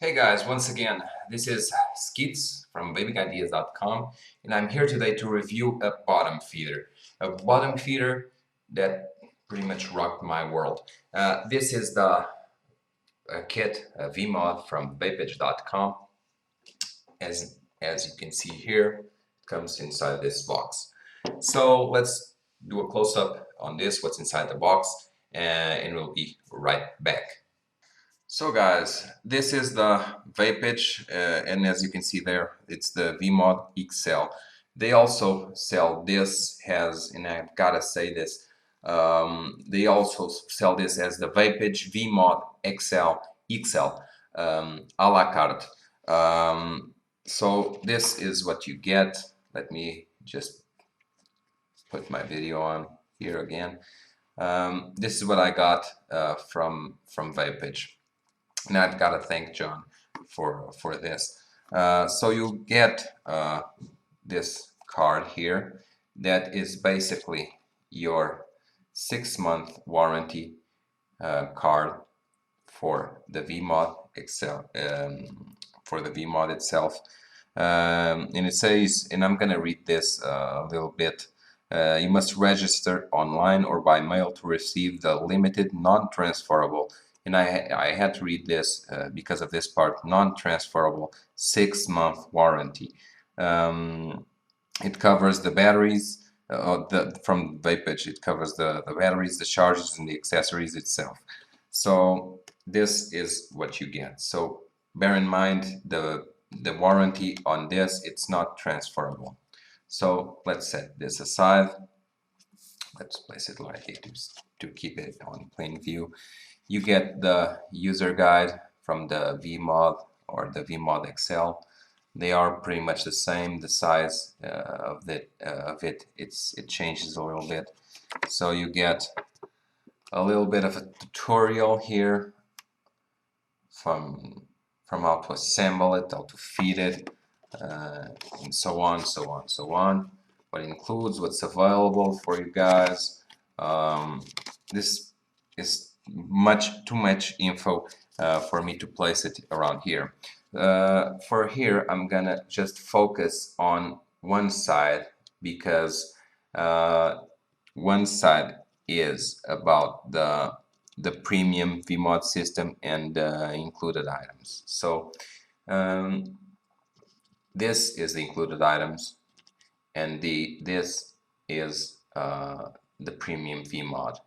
Hey guys, once again, this is Skits from vapeIdeas.com, and I'm here today to review a bottom feeder. A bottom feeder that pretty much rocked my world. This is the kit, VMod from vapeage.com. As you can see here, it comes inside this box. So let's do a close-up on this, what's inside the box, and we'll be right back. So guys, this is the Vapage, and as you can see there, it's the VMod XL. They also sell this as, and I've gotta say this, they also sell this as the Vapage VMod XL, a la carte. So this is what you get. Let me just put my video on here again. This is what I got from Vapage. And I've got to thank John for this. So you get this card here that is basically your 6-month warranty card for the VMod for the VMod itself. And it says, and I'm gonna read this a little bit. You must register online or by mail to receive the limited non-transferable, and I had to read this because of this part, non-transferable 6-month warranty. It covers the batteries from Vapage. It covers the batteries, the chargers, and the accessories itself. So this is what you get. So bear in mind the warranty on this, it's not transferable. So let's set this aside. Let's place it like it to keep it on plain view. You get the user guide from the VMod or the VMod XL. They are pretty much the same. The size of it it changes a little bit. So you get a little bit of a tutorial here from how to assemble it, how to feed it, and so on, so on, so on. What it includes, what's available for you guys. This is too much info for me to place it around here. For here, I'm gonna just focus on one side because one side is about the premium VMod system and included items. So this is the included items, and this is the premium VMod.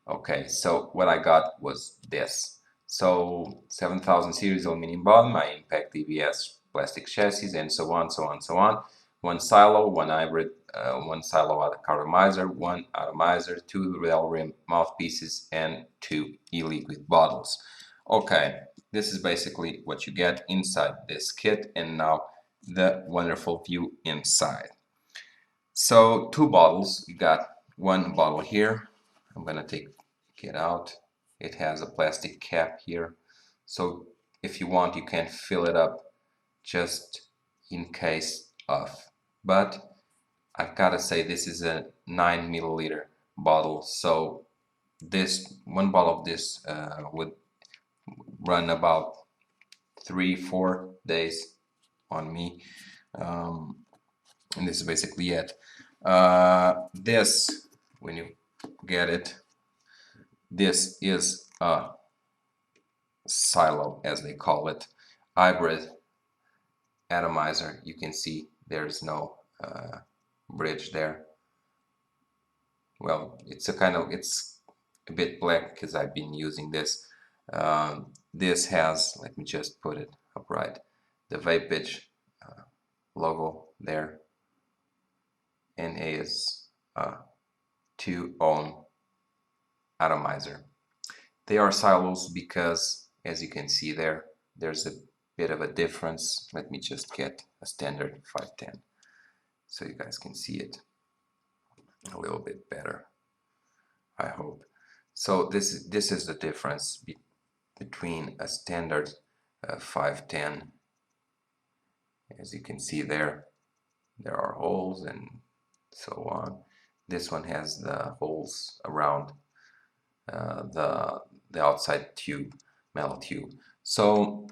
Okay, so what I got was this. So 7000 series aluminum bottom, my impact DBS plastic chassis, and so on, so on, so on. One silo, one hybrid, one silo cartomiser, one atomizer, 2 rail rim mouthpieces, and 2 e-liquid bottles. Okay, this is basically what you get inside this kit, and now the wonderful view inside. So 2 bottles, you got 1 bottle here. I'm gonna take it out. It has a plastic cap here, so if you want you can fill it up just in case of, but I've got to say this is a 9 milliliter bottle, so this 1 bottle of this would run about 3-4 days on me, and this is basically it. This, when you get it, this is a silo, as they call it, hybrid atomizer. You can see there's no bridge there. Well, it's a bit black because I've been using this. This has, let me just put it upright, the Vapage logo there, and is 2-ohm atomizer. They are silos because, as you can see there, there's a bit of a difference. Let me just get a standard 510 so you guys can see it a little bit better, I hope. So this is the difference between a standard 510. As you can see there are holes and so on. This one has the holes around the outside tube, metal tube. So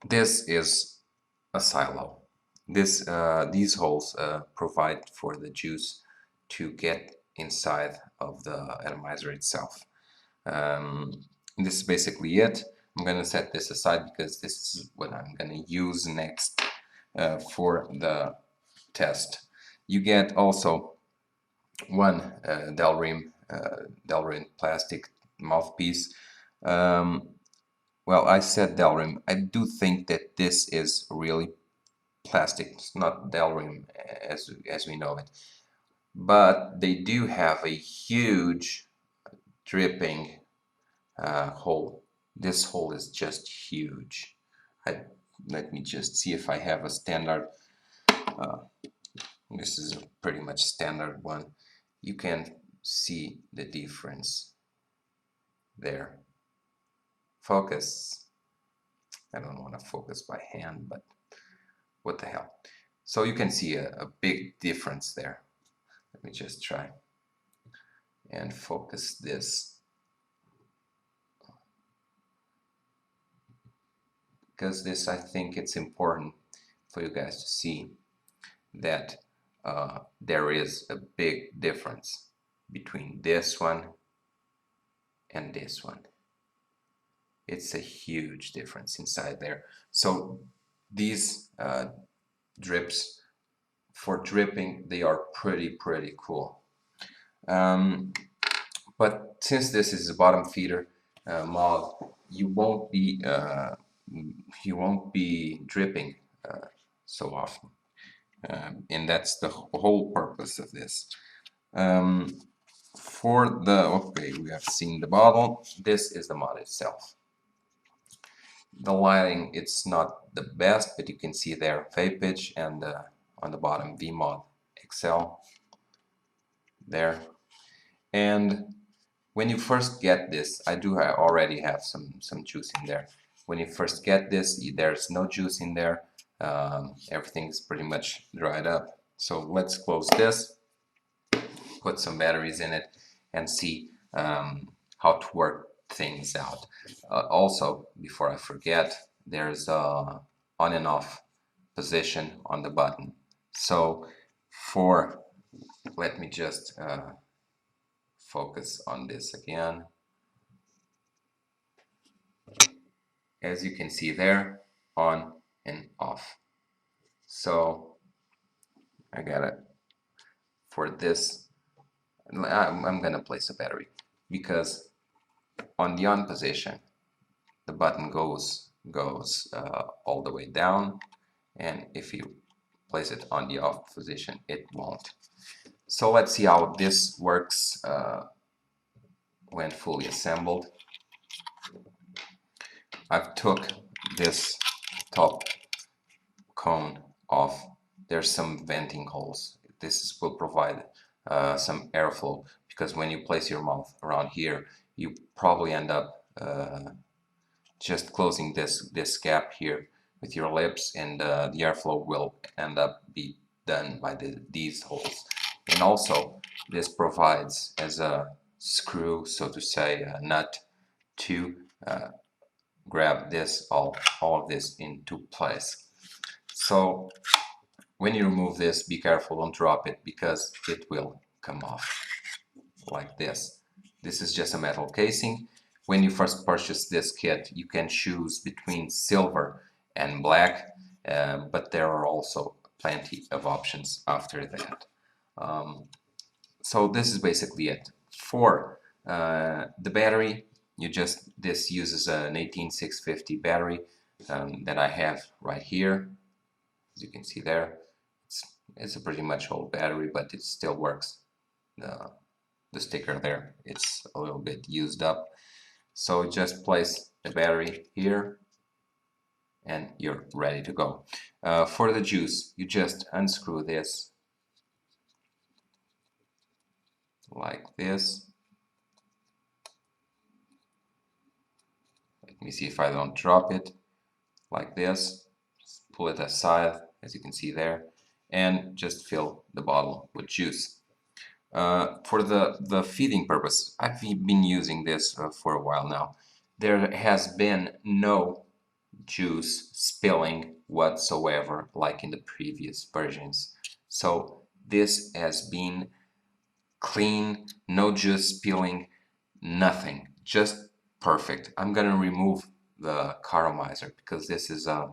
This is a silo. These holes provide for the juice to get inside of the atomizer itself. Um, this is basically it. I'm going to set this aside because this is what I'm going to use next for the test. You get also one Delrin plastic mouthpiece. Well, I said Delrin. I do think that this is really plastic. It's not Delrin as we know it, but they do have a huge dripping hole. This hole is just huge. Let me just see if I have a standard. Uh, this is a pretty much standard one. You can see the difference there. Focus. I don't want to focus by hand, but what the hell. So you can see a big difference there. Let me just try and focus this. Because this, I think it's important for you guys to see that there is a big difference between this one and this one. It's a huge difference inside there. So these drips, for dripping, they are pretty cool. But since this is a bottom feeder mod, you won't be dripping so often, and that's the whole purpose of this. Okay, we have seen the bottle. This is the mod itself. The lighting, it's not the best, but you can see there vapage and on the bottom VMod Excel there. And when you first get this, I do already have some juice in there. When you first get this, there's no juice in there. Everything's pretty much dried up. So let's close this, put some batteries in it, and see how to work things out. Also, before I forget, there's a on and off position on the button. So let me just focus on this again. As you can see there, on and off. So I got it for this. I'm gonna place a battery because on the on position, the button goes all the way down, and if you place it on the off position, it won't. So let's see how this works when fully assembled. I've took this top cone off. There's some venting holes. This will provide some airflow, because when you place your mouth around here, you probably end up just closing this gap here with your lips, and the airflow will end up be done by these holes. And also this provides as a screw, so to say, a nut to grab this all of this into place. So when you remove this, be careful, don't drop it, because it will come off like this. This is just a metal casing. When you first purchase this kit, you can choose between silver and black, but there are also plenty of options after that. So this is basically it. For the battery, this uses an 18650 battery that I have right here. As you can see there, it's a pretty much old battery, but it still works. The sticker there, it's a little bit used up. So just place the battery here and you're ready to go. For the juice, you just unscrew this like this. Let me see if I don't drop it. Like this. Just pull it aside, as you can see there, and just fill the bottle with juice. For the feeding purpose, I've been using this for a while now. There has been no juice spilling whatsoever like in the previous versions. So this has been clean, no juice spilling, nothing, just perfect. I'm gonna remove the cartomizer because this is let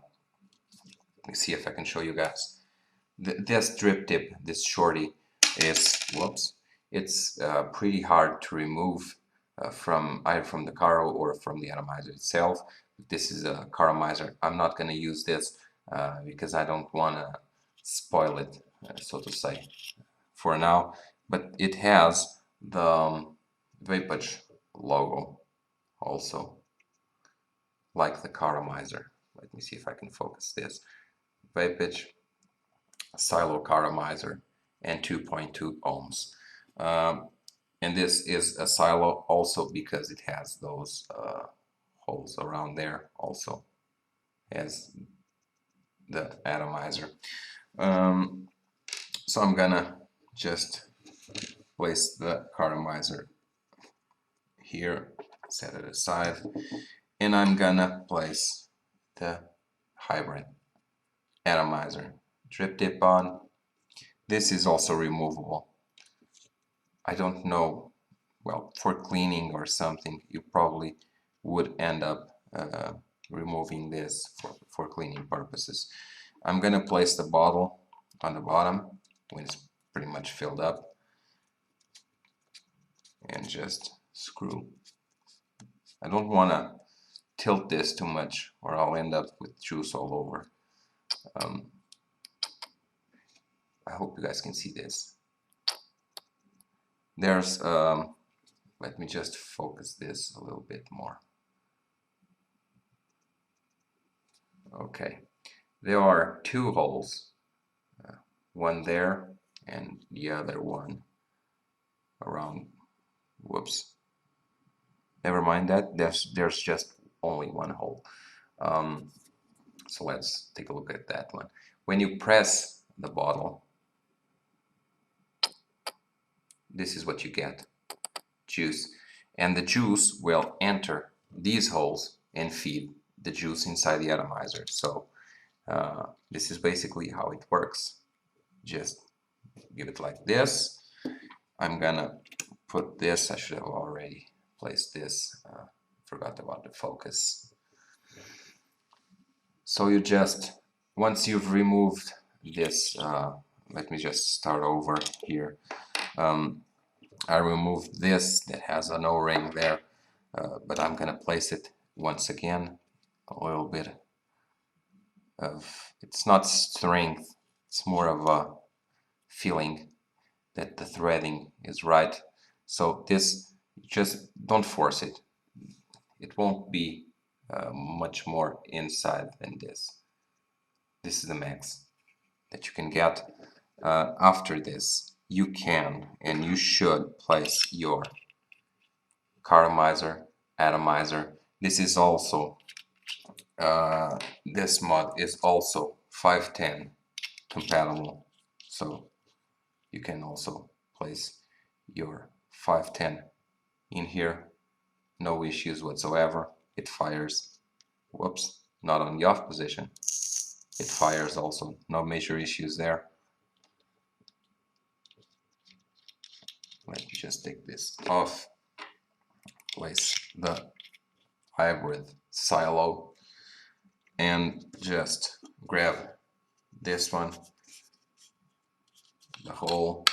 me see if I can show you guys. This drip tip, this shorty, is, whoops, it's pretty hard to remove from either from the caro or from the atomizer itself. This is a cartomizer. I'm not going to use this because I don't want to spoil it, so to say, for now. But it has the Vapage logo also, like the cartomizer. Let me see if I can focus this. Vapage silo cartomizer and 2.2 ohms. And this is a silo also because it has those holes around there also as the atomizer. So I'm gonna just place the cartomizer here, set it aside, and I'm gonna place the hybrid atomizer. Drip tip on. This is also removable. I don't know, well, for cleaning or something, you probably would end up removing this for cleaning purposes. I'm going to place the bottle on the bottom when it's pretty much filled up and just screw. I don't want to tilt this too much or I'll end up with juice all over. I hope you guys can see this. There's, let me just focus this a little bit more. Okay, there are two holes, one there and the other one around, whoops, never mind that, there's just only one hole. So let's take a look at that one. When you press the bottle, this is what you get, juice, and the juice will enter these holes and feed the juice inside the atomizer. So this is basically how it works. Just give it like this. I'm gonna put this, I should have already placed this, forgot about the focus. So you just, once you've removed this, let me just start over here. I removed this that has an O-ring there, but I'm gonna place it once again, a little bit of, it's not strength, it's more of a feeling that the threading is right. So this, just don't force it. It won't be much more inside than this. This is the max that you can get. After this, you can and you should place your cartomizer, atomizer. This is also, this mod is also 510 compatible. So you can also place your 510 in here, no issues whatsoever. It fires, whoops, not on the off position. It fires also, no major issues there. Let me just take this off, place the hybrid silo, and just grab this one, the hole,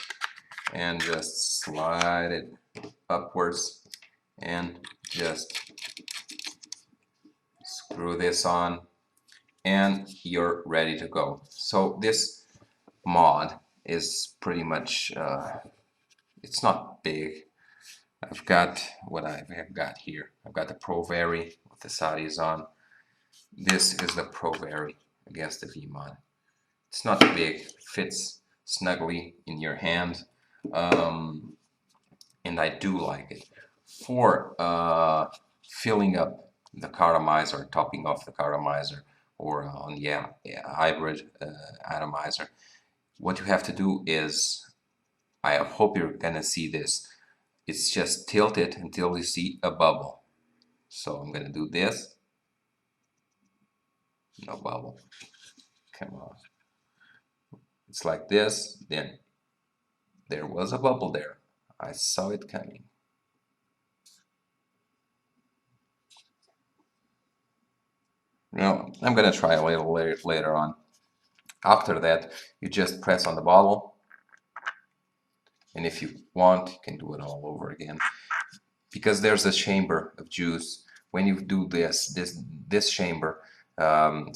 and just slide it upwards and just screw this on and you're ready to go. So this mod is pretty much, it's not big. I've got what I have got here. I've got the Pro Vari with the Saudis on. This is the Pro Vari against the V-mod. It's not big, fits snugly in your hand, and I do like it. For filling up the cartomizer, topping off the cartomizer, or on hybrid atomizer, what you have to do is, I hope you're gonna see this, it's just tilt it until you see a bubble. So I'm gonna do this, No bubble. Come on. It's like this, then there was a bubble there. I saw it coming. Now, I'm gonna try a little later on. After that, you just press on the bottle, and if you want, you can do it all over again. Because there's a chamber of juice. When you do this chamber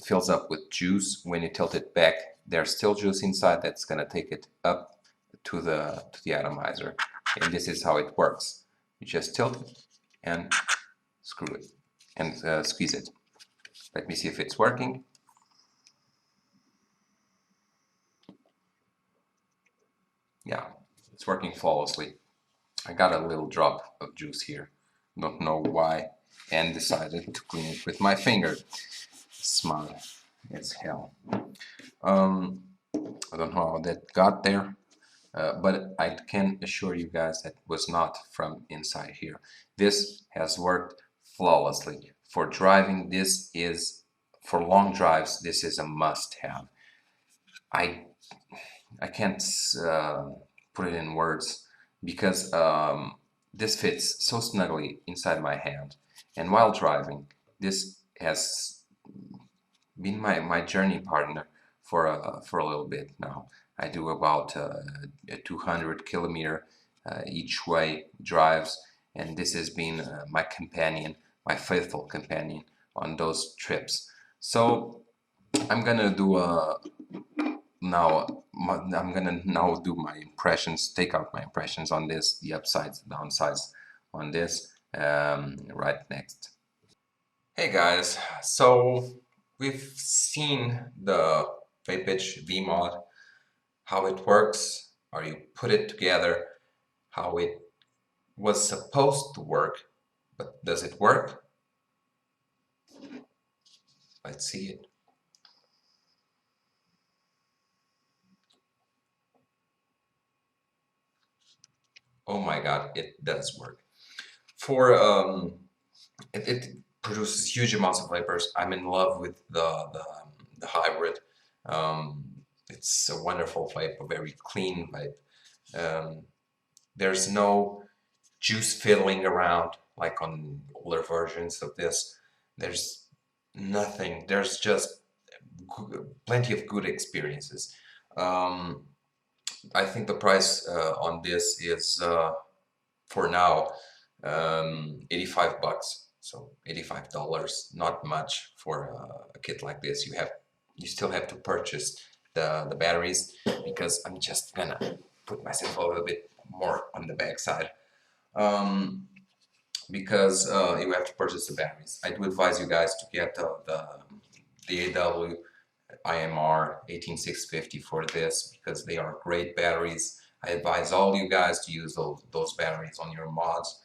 fills up with juice. When you tilt it back, there's still juice inside that's gonna take it up to the atomizer, and this is how it works. You just tilt it and screw it and squeeze it. Let me see if it's working. Yeah, it's working flawlessly. I got a little drop of juice here, don't know why, and decided to clean it with my finger. Smart as hell. I don't know how that got there, but I can assure you guys that was not from inside here. This has worked flawlessly. For driving, for long drives, this is a must-have. I can't put it in words because this fits so snugly inside my hand. And while driving, this has been my journey partner for a little bit now. I do about a 200-kilometer each way drives, and this has been my companion, my faithful companion on those trips. So I'm gonna do I'm gonna now do my impressions, take out my impressions on this, the upsides, downsides on this right next. Hey guys, so we've seen the vape V-mod, how it works, how you put it together, how it was supposed to work, but does it work? Let's see it. Oh my god, it does work. For it produces huge amounts of vapors. I'm in love with the hybrid. Um, it's a wonderful vape, a very clean vape. There's no juice fiddling around like on older versions of this. There's nothing. There's just plenty of good experiences. Um, I think the price on this is for now 85 bucks, so $85, not much for a kit like this. You still have to purchase the batteries, because I'm just gonna put myself a little bit more on the back side, because you have to purchase the batteries. I do advise you guys to get the AW IMR 18650 for this, because they are great batteries. I advise all you guys to use those batteries on your mods.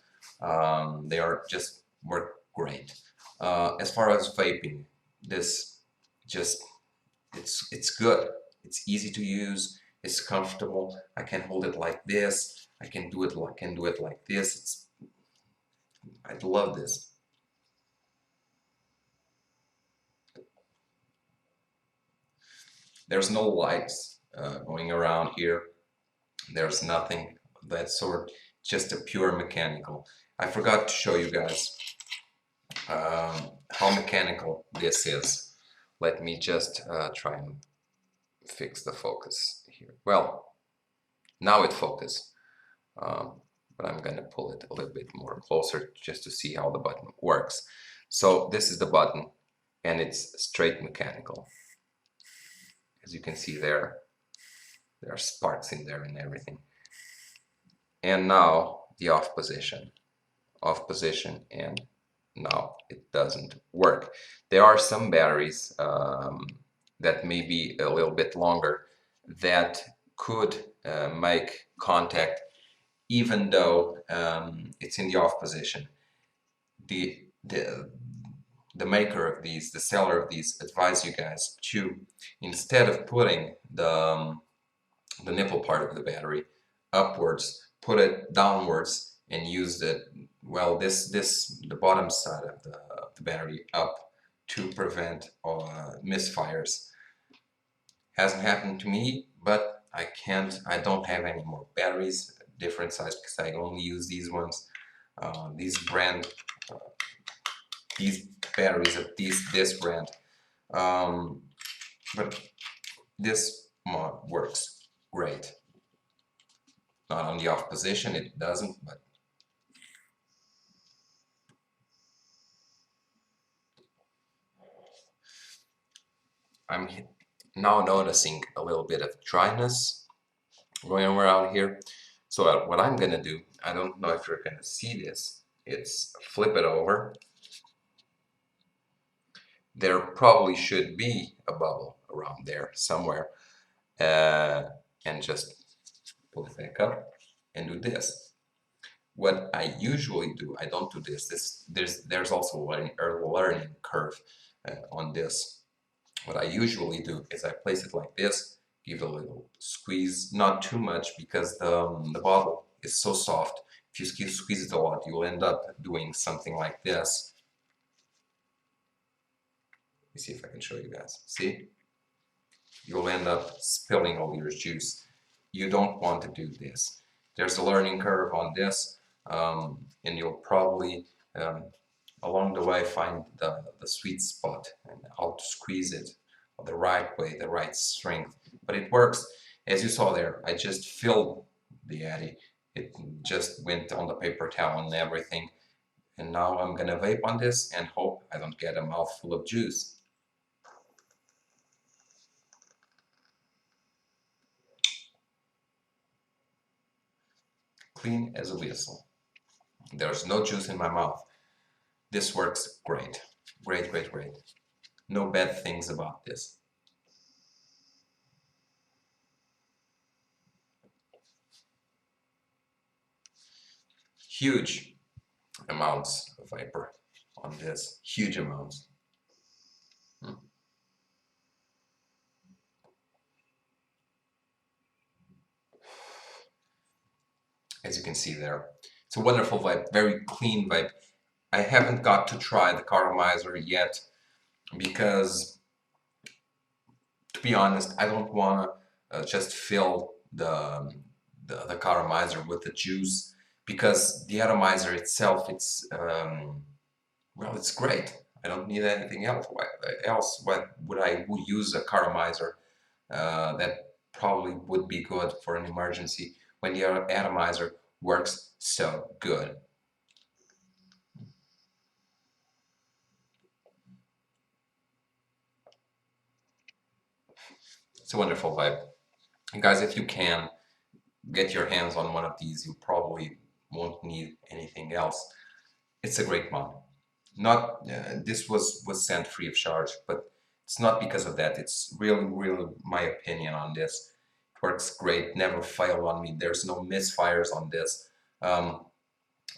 They are just work great. As far as vaping, this just it's good. It's easy to use. It's comfortable. I can hold it like this. I can do it like this. I love this. There's no lights going around here. There's nothing of that sort. Just a pure mechanical. I forgot to show you guys how mechanical this is. Let me just try and fix the focus here. Well, now it focused, but I'm gonna pull it a little bit more closer just to see how the button works. So this is the button, and it's straight mechanical. As you can see there are sparks in there and everything. And now the off position, and now it doesn't work. There are some batteries that may be a little bit longer that could make contact even though it's in the off position. The, the, the maker of these, the seller of these, advise you guys to, instead of putting the nipple part of the battery upwards, put it downwards and use the bottom side of the battery up, to prevent misfires. Hasn't happened to me, but I don't have any more batteries, different size, because I only use these ones. These batteries of this brand. But this mod works great. Not on the off position, it doesn't, but I'm now noticing a little bit of dryness going around here. So what I'm gonna do, I don't know if you're gonna see this, it's flip it over. There probably should be a bubble around there somewhere, and just pull it back up and do this. What I usually do, I don't do this. There's also a learning curve on this. What I usually do is I place it like this, give a little squeeze, not too much because the bottle is so soft. If you squeeze it a lot, you'll end up doing something like this. Let me see if I can show you guys. See? You'll end up spilling all your juice. You don't want to do this. There's a learning curve on this, and you'll probably along the way find the sweet spot and how to squeeze it the right way, the right strength. But it works. As you saw there, I just filled the Addy. It just went on the paper towel and everything. And now I'm gonna vape on this and hope I don't get a mouthful of juice. Clean as a whistle. There's no juice in my mouth. This works great. Great, great, great. No bad things about this. Huge amounts of vapor on this. Huge amounts. As you can see there. It's a wonderful vape, very clean vape. I haven't got to try the cartomiser yet because, to be honest, I don't want to just fill the cartomiser with the juice, because the atomizer itself, it's well, it's great. I don't need anything else. Why would I use a cartomizer that probably would be good for an emergency when the atomizer works so good? It's a wonderful vibe. And guys, if you can get your hands on one of these, you probably won't need anything else. It's a great mod. Not this was sent free of charge, but it's not because of that. It's really my opinion on this. It works great, never failed on me. There's no misfires on this.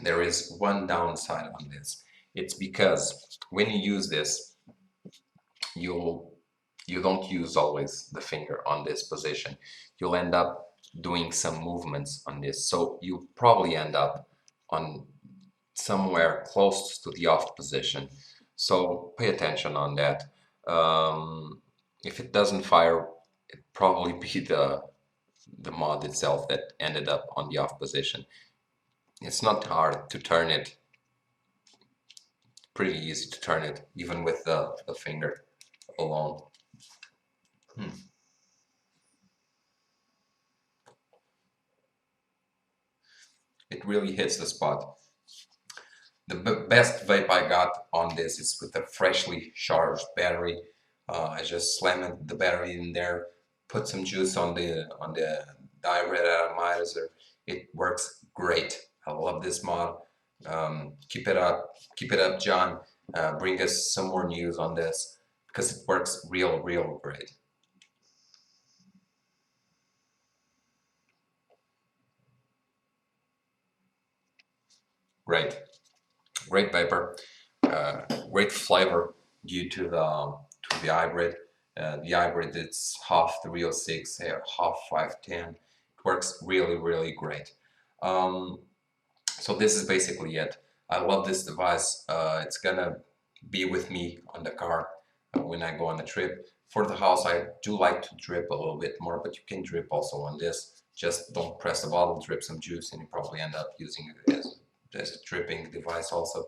There is one downside on this. It's because when you use this, you don't use always the finger on this position. You'll end up doing some movements on this, so you probably end up on somewhere close to the off position. So pay attention on that. If it doesn't fire, it probably be the mod itself that ended up on the off position. It's not hard to turn it. Pretty easy to turn it, even with the finger alone. It really hits the spot. The best vape I got on this is with a freshly charged battery. I just slammed the battery in there, put some juice on the direct atomizer. It works great. I love this mod. Keep it up, John. Bring us some more news on this, because it works real great. Great vapor, great flavor due to the hybrid. The hybrid, it's half 306, half 510. It works really great. So this is basically it. I love this device. It's gonna be with me on the car when I go on the trip. For the house, I do like to drip a little bit more, but you can drip also on this. Just don't press the bottle, drip some juice, and you probably end up using it as a dripping device also.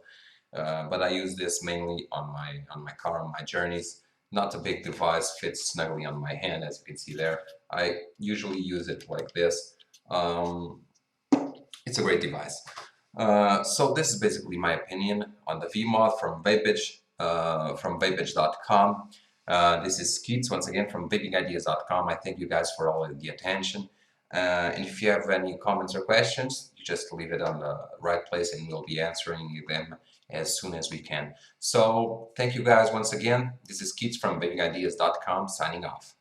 But I use this mainly on my car, on my journeys. Not a big device, fits snugly on my hand, as you can see there. I usually use it like this. It's a great device. So this is basically my opinion on the VMod from Vapage, from vapage.com. This is Keats once again from vapingideas.com. I thank you guys for all of the attention. And if you have any comments or questions, you just leave it on the right place and we'll be answering them as soon as we can. So thank you guys once again. This is Keats from vapingideas.com signing off.